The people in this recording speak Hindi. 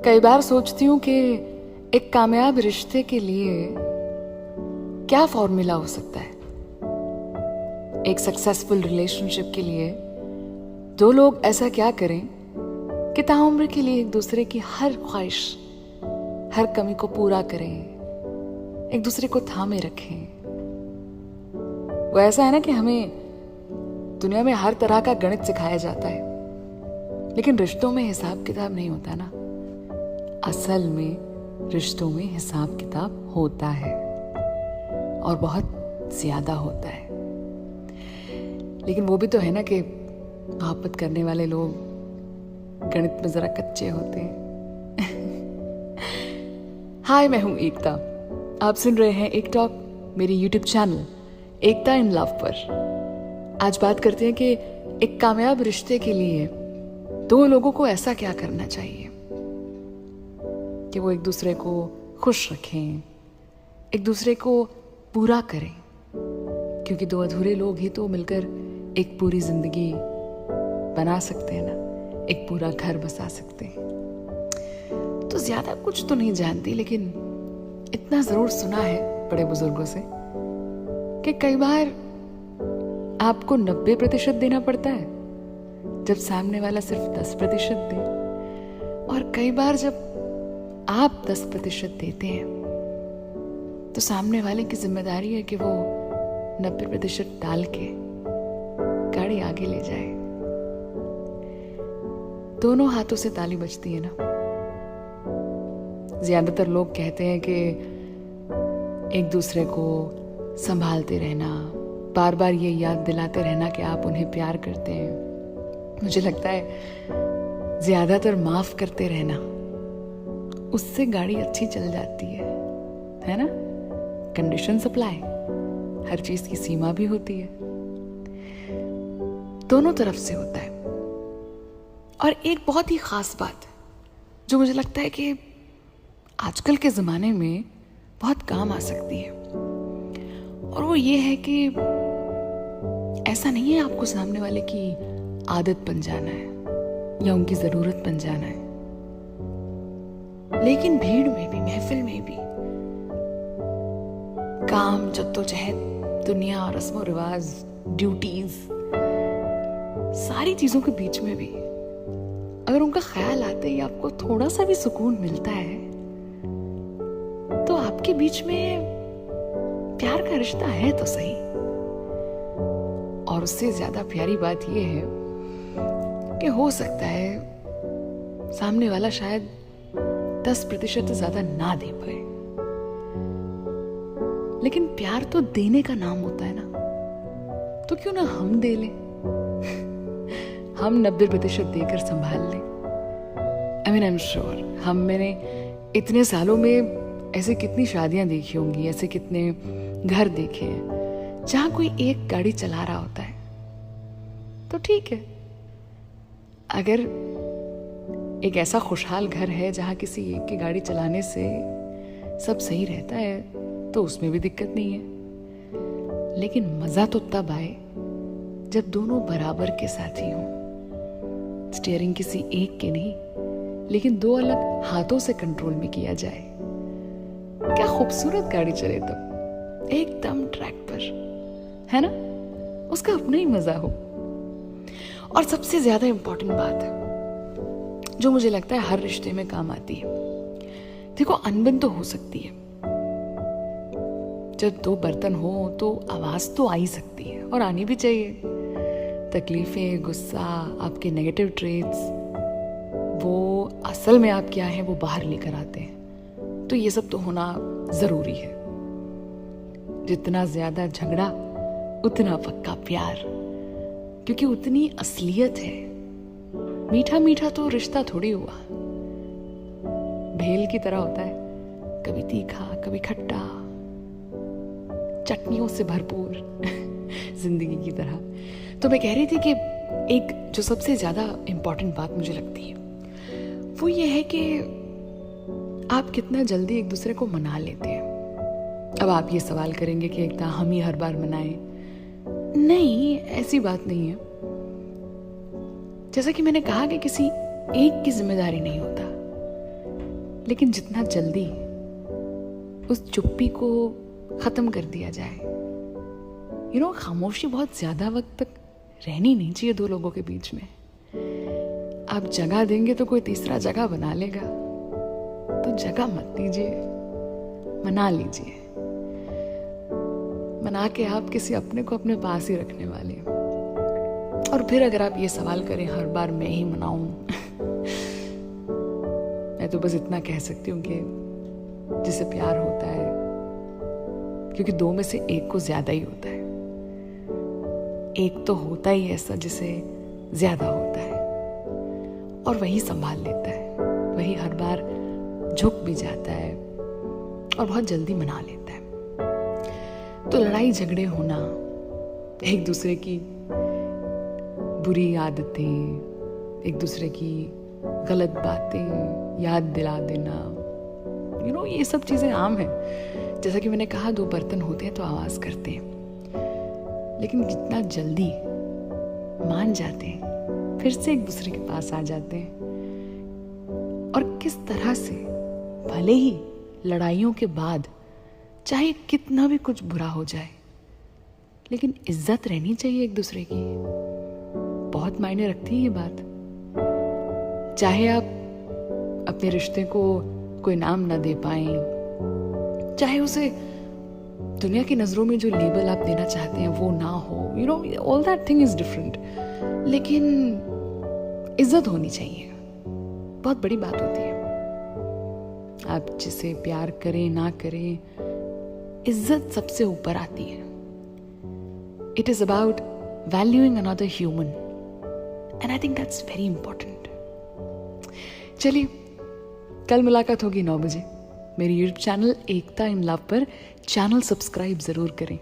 कई बार सोचती हूँ कि एक कामयाब रिश्ते के लिए क्या फॉर्मूला हो सकता है। एक सक्सेसफुल रिलेशनशिप के लिए दो लोग ऐसा क्या करें कि ताउम्र के लिए एक दूसरे की हर ख्वाहिश, हर कमी को पूरा करें, एक दूसरे को थामे रखें। वो ऐसा है ना कि हमें दुनिया में हर तरह का गणित सिखाया जाता है, लेकिन रिश्तों में हिसाब किताब नहीं होता ना। असल में रिश्तों में हिसाब किताब होता है और बहुत ज्यादा होता है। लेकिन वो भी तो है ना कि मोहब्बत करने वाले लोग गणित में जरा कच्चे होते हैं। हाय, मैं हूं एकता। आप सुन रहे हैं एक टॉक, मेरी YouTube channel Ekta in love पर। आज बात करते हैं कि एक कामयाब रिश्ते के लिए दो लोगों को ऐसा क्या करना चाहिए कि वो एक दूसरे को खुश रखें, एक दूसरे को पूरा करें, क्योंकि दो अधूरे लोग ही तो मिलकर एक पूरी जिंदगी बना सकते हैं ना, एक पूरा घर बसा सकते हैं। तो ज्यादा कुछ तो नहीं जानती, लेकिन इतना जरूर सुना है बड़े बुजुर्गों से कि कई बार आपको 90% देना पड़ता है जब सामने वाला सिर्फ 10% दे, और कई बार जब आप 10% देते हैं तो सामने वाले की जिम्मेदारी है कि वो 90% डाल के गाड़ी आगे ले जाए। दोनों हाथों से ताली बजती है ना। ज्यादातर लोग कहते हैं कि एक दूसरे को संभालते रहना, बार बार ये याद दिलाते रहना कि आप उन्हें प्यार करते हैं। मुझे लगता है ज्यादातर माफ करते रहना, उससे गाड़ी अच्छी चल जाती है ना। कंडीशन सप्लाई, हर चीज की सीमा भी होती है, दोनों तरफ से होता है। और एक बहुत ही खास बात जो मुझे लगता है कि आजकल के जमाने में बहुत काम आ सकती है, और वो ये है कि ऐसा नहीं है आपको सामने वाले की आदत बन जाना है या उनकी जरूरत बन जाना है, लेकिन भीड़ में भी, महफिल में भी, काम, जद्दोजहद, दुनिया, रस्मों रिवाज, ड्यूटीज, सारी चीजों के बीच में भी अगर उनका ख्याल आते ही आपको थोड़ा सा भी सुकून मिलता है तो आपके बीच में प्यार का रिश्ता है तो सही। और उससे ज्यादा प्यारी बात यह है कि हो सकता है सामने वाला शायद 10% से ज्यादा ना दे पाए, लेकिन प्यार तो देने का नाम होता है ना, तो क्यों ना हम दे लें। हम 90% देकर संभाल लें। आई एम श्योर मैंने इतने सालों में ऐसे कितनी शादियां देखी होंगी, ऐसे कितने घर देखे हैं जहां कोई एक गाड़ी चला रहा होता है तो ठीक है। अगर एक ऐसा खुशहाल घर है जहां किसी एक की गाड़ी चलाने से सब सही रहता है तो उसमें भी दिक्कत नहीं है, लेकिन मजा तो तब आए जब दोनों बराबर के साथी हों। स्टीयरिंग किसी एक के नहीं, लेकिन दो अलग हाथों से कंट्रोल में किया जाए। क्या खूबसूरत गाड़ी चले तब, एकदम ट्रैक पर, है ना, उसका अपना ही मजा हो। और सबसे ज्यादा इंपॉर्टेंट बात है जो मुझे लगता है हर रिश्ते में काम आती है, देखो, अनबन तो हो सकती है। जब दो बर्तन हो तो आवाज तो आ ही सकती है, और आनी भी चाहिए। तकलीफें, गुस्सा, आपके नेगेटिव ट्रेट्स, वो असल में आप क्या है वो बाहर लेकर आते हैं, तो ये सब तो होना जरूरी है। जितना ज्यादा झगड़ा उतना पक्का प्यार, क्योंकि उतनी असलियत है। मीठा मीठा तो रिश्ता थोड़ी हुआ, भेल की तरह होता है, कभी तीखा, कभी खट्टा, चटनियों से भरपूर। जिंदगी की तरह। तो मैं कह रही थी कि एक जो सबसे ज्यादा इंपॉर्टेंट बात मुझे लगती है वो ये है कि आप कितना जल्दी एक दूसरे को मना लेते हैं। अब आप ये सवाल करेंगे कि एकता हम ही हर बार मनाएं, नहीं, ऐसी बात नहीं है। जैसा कि मैंने कहा कि किसी एक की जिम्मेदारी नहीं होता, लेकिन जितना जल्दी उस चुप्पी को ख़त्म कर दिया जाए, खामोशी बहुत ज़्यादा वक्त तक रहनी नहीं चाहिए दो लोगों के बीच में। आप जगह देंगे तो कोई तीसरा जगह बना लेगा, तो जगह मत दीजिए, मना लीजिए। मना के आप किसी अपने को अपने पास ही रखने वाले हैं। और फिर अगर आप ये सवाल करें हर बार मैं ही मनाऊं मैं तो बस इतना कह सकती हूँ कि जिसे प्यार होता है, क्योंकि दो में से एक को ज्यादा ही होता है, एक तो होता ही ऐसा जिसे ज्यादा होता है, और वही संभाल लेता है, वही हर बार झुक भी जाता है और बहुत जल्दी मना लेता है। तो लड़ाई झगड़े होना, एक दूसरे की बुरी आदतें, एक दूसरे की गलत बातें याद दिला देना, ये सब चीजें आम है। जैसा कि मैंने कहा, दो बर्तन होते हैं तो आवाज करते हैं, लेकिन जितना जल्दी मान जाते हैं, फिर से एक दूसरे के पास आ जाते हैं, और किस तरह से भले ही लड़ाइयों के बाद चाहे कितना भी कुछ बुरा हो जाए, लेकिन इज्जत रहनी चाहिए एक दूसरे की। बहुत मायने रखती है ये बात। चाहे आप अपने रिश्ते को कोई नाम ना दे पाएं, चाहे उसे दुनिया की नजरों में जो लेबल आप देना चाहते हैं वो ना हो, all that thing is different, लेकिन इज्जत होनी चाहिए। बहुत बड़ी बात होती है। आप जिसे प्यार करें ना करें, इज्जत सबसे ऊपर आती है। It is about valuing another human, and I think that's very important. चलिए, कल मुलाकात होगी 9 बजे मेरी YouTube channel Ekta in love पर। चैनल सब्सक्राइब जरूर करें।